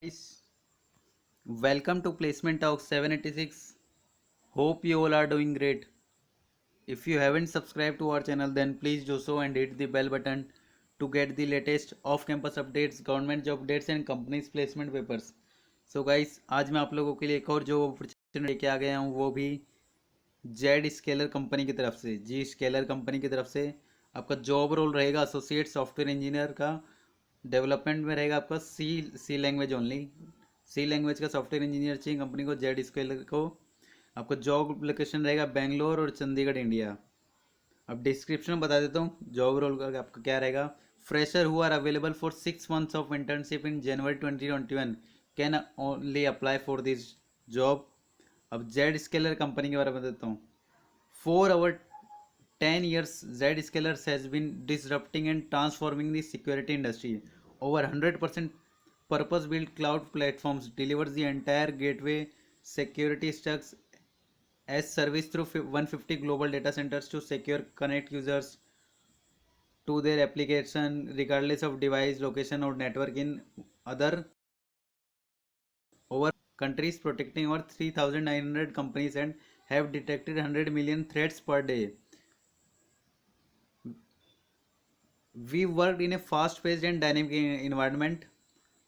Guys, welcome to Placement Talk 786. Hope you all are doing great. If you haven't subscribed to our channel, then please do so and hit the bell button to get the latest off-campus updates, government job updates and companies placement papers. So guys, आज मैं आप लोगों के लिए एक और जो opportunity लेके आ गया हूँ वो भी जेड स्केलर कंपनी की तरफ से, जी स्केलर कंपनी की तरफ से आपका जॉब रोल रहेगा एसोसिएट सॉफ्टवेयर इंजीनियर का। डेवलपमेंट में रहेगा आपका सी लैंग्वेज ओनली। सी लैंग्वेज का सॉफ्टवेयर इंजीनियर चाहिए कंपनी को, जेड स्केलर को। आपका जॉब लोकेशन रहेगा बेंगलोर और चंडीगढ़, इंडिया। अब डिस्क्रिप्शन में बता देता हूँ जॉब रोल का आपका क्या रहेगा। Fresher who are available for 6 months of internship in January 2021 can only apply for this job. अब जेड स्केलर कंपनी के बारे में बताता हूँ। For over 10 years, Zscalers has been disrupting and transforming the security industry. Over 100% purpose-built cloud platforms delivers the entire gateway security stacks as service through 150 global data centers to secure connect users to their application regardless of device location or network in other over countries, protecting over 3,900 companies and have detected 100 million threats per day. We worked in a fast-paced and dynamic environment.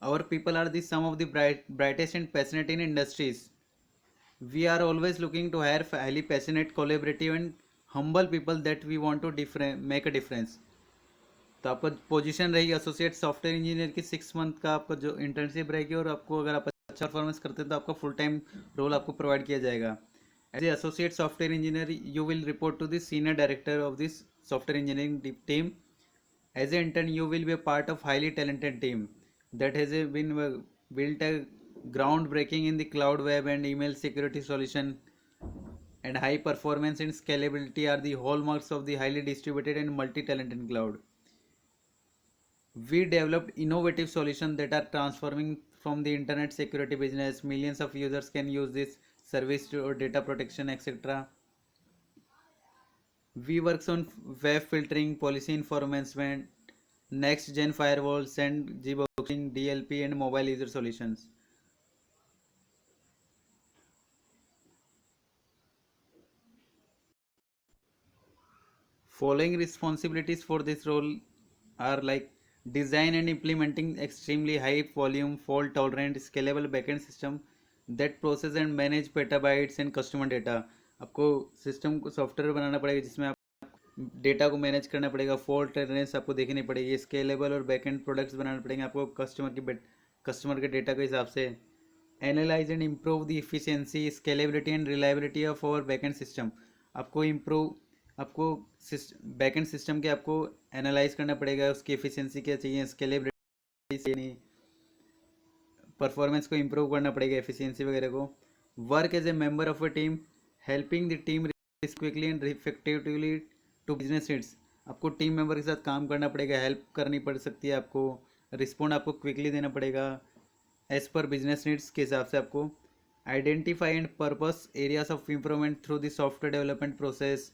Our people are the some of the brightest and passionate in industries. We are always looking to hire highly passionate, collaborative and humble people that we want to make a difference. तो आपका position रहेगी associate software engineer की। 6 month का आपका जो internship रहेगी और आपको अगर आप अच्छा परफॉर्मेंस करते हैं तो आपका फुल टाइम रोल आपको प्रोवाइड किया जाएगा। As a associate software engineer you will report to the senior director of this software engineering team. As an intern, you will be a part of highly talented team that has been built a groundbreaking in the cloud web and email security solution. And high performance and scalability are the hallmarks of the highly distributed and multi-talented cloud. We developed innovative solutions that are transforming from the internet security business. Millions of users can use this service to data protection, etc. We works on web filtering, policy enforcement, next gen firewalls and gboxing, DLP and mobile user solutions. Following responsibilities for this role are like design and implementing extremely high volume, fault tolerant, scalable backend system that process and manage petabytes and customer data. आपको system को software बनाना पड़ेगा जिसमें आप data को manage करना पड़ेगा, fault tolerance आपको देखनी पड़ेगी, स्केलेबल और बैकएंड प्रोडक्ट्स बनाने पड़ेंगे आपको कस्टमर के डेटा के हिसाब से। Analyze and improve the efficiency, scalability and reliability of our backend system. आपको इम्प्रूव आपको बैकएंड सिस्टम के आपको एनालाइज करना पड़ेगा, उसकी एफिशिएंसी क्या चाहिए, स्केलेबिलिटी नहीं, परफॉर्मेंस को इम्प्रूव करना पड़ेगा, एफिशिएंसी वगैरह को। Work as a member of a team, helping the team quickly and effectively to business needs. आपको टीम मेंबर के साथ काम करना पड़ेगा, हेल्प करनी पड़ सकती है आपको, रिस्पॉन्ड आपको क्विकली देना पड़ेगा एज पर बिजनेस नीड्स के हिसाब से। आपको identify and purpose areas of improvement through the software development process.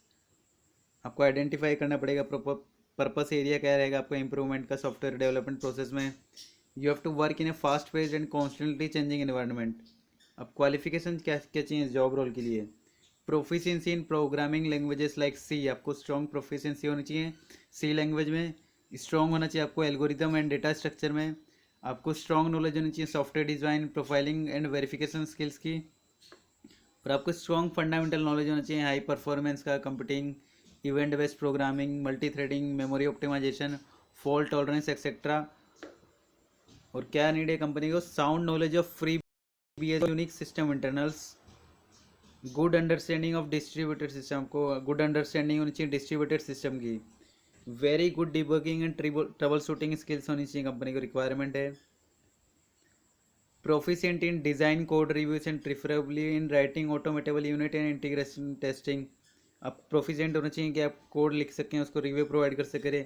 आपको आइडेंटिफाई करना पड़ेगा पर्पस एरिया क्या रहेगा आपका इम्प्रूवमेंट का सॉफ्टवेयर डेवलपमेंट प्रोसेस में। You have to work in a fast paced and constantly changing environment. अब क्वालिफिकेशन क्या क्या चाहिए जॉब रोल के लिए। Proficiency in programming languages like C, आपको स्ट्रॉन्ग प्रोफिशिएंसी होनी चाहिए सी लैंग्वेज में। स्ट्रॉन्ग होना चाहिए आपको एल्गोरिथम एंड डेटा स्ट्रक्चर में। आपको स्ट्रॉन्ग नॉलेज होनी चाहिए software design, profiling and verification skills की। और आपको स्ट्रॉन्ग फंडामेंटल नॉलेज होना चाहिए हाई परफॉर्मेंस का computing, event based programming, multi threading, memory optimization, fault tolerance etcetera. और क्या नीड है कंपनी को, sound knowledge of free BS Unix system internals, good understanding of distributed system, को good understanding होनी चाहिए डिस्ट्रीब्यूटेड सिस्टम की। Very good debugging and troubleshooting skills होनी चाहिए कंपनी को, रिक्वायरमेंट है। Proficient in design code reviews and preferably in writing automatable unit and integration testing. आप proficient होना चाहिए कि आप कोड लिख सकें, उसको रिव्यू प्रोवाइड कर सकें।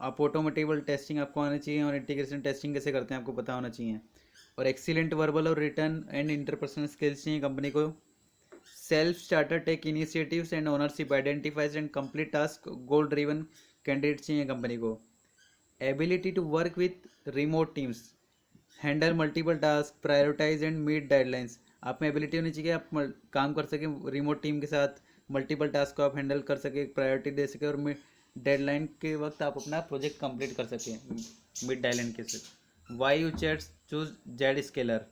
आप ऑटोमेटेबल टेस्टिंग आपको आना चाहिए और इंटीग्रेशन टेस्टिंग कैसे करते हैं आपको पता होना चाहिए। और एक्सीलेंट वर्बल और रिटर्न एंड इंटरपर्सनल स्किल्स चाहिए कंपनी को। Self starter take initiatives and ownership, identifies and complete task, goal driven candidate चाहिए कंपनी को। Ability to work with remote teams, handle multiple task, prioritize and meet deadlines. आप में ability होनी चाहिए, आप काम कर सकें रिमोट टीम के साथ, मल्टीपल टास्क को आप हैंडल कर सके, प्रायोरिटी दे सके, और डेडलाइन के वक्त आप अपना प्रोजेक्ट कंप्लीट कर सकें मिड डेडलाइन के साथ। Why you chats choose Z scalar?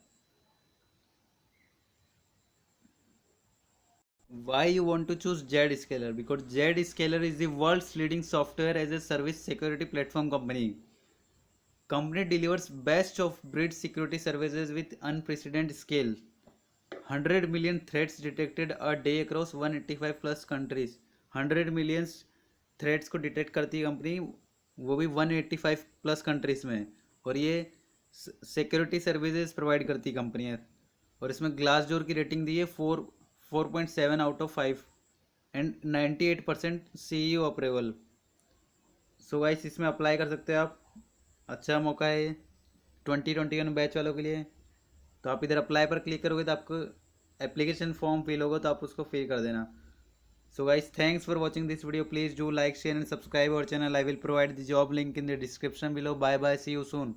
Why you want to choose Zscaler? Because Zscaler is the world's leading software as a service security platform company. Company delivers best of breed security services with unprecedented scale. 100 million threats detected a day across 185 plus countries. 100 million threads को detect करती है company, वो भी 185 plus countries में। और ये security services provide करती है कंपनी है। और इसमें ग्लास डोर की रेटिंग दी है 4.7 out of 5 and 98% CEO approval. So guys इसमें अप्लाई कर सकते हैं आप, अच्छा मौका है ये 2021 बैच वालों के लिए। तो आप इधर अप्लाई पर क्लिक करोगे तो आपको एप्लीकेशन फॉर्म फिल होगा, तो आप उसको फिल कर देना। So guys, thanks for watching this video. Please do like, share and subscribe our channel. I will provide the job link in the description below. Bye bye. See you soon.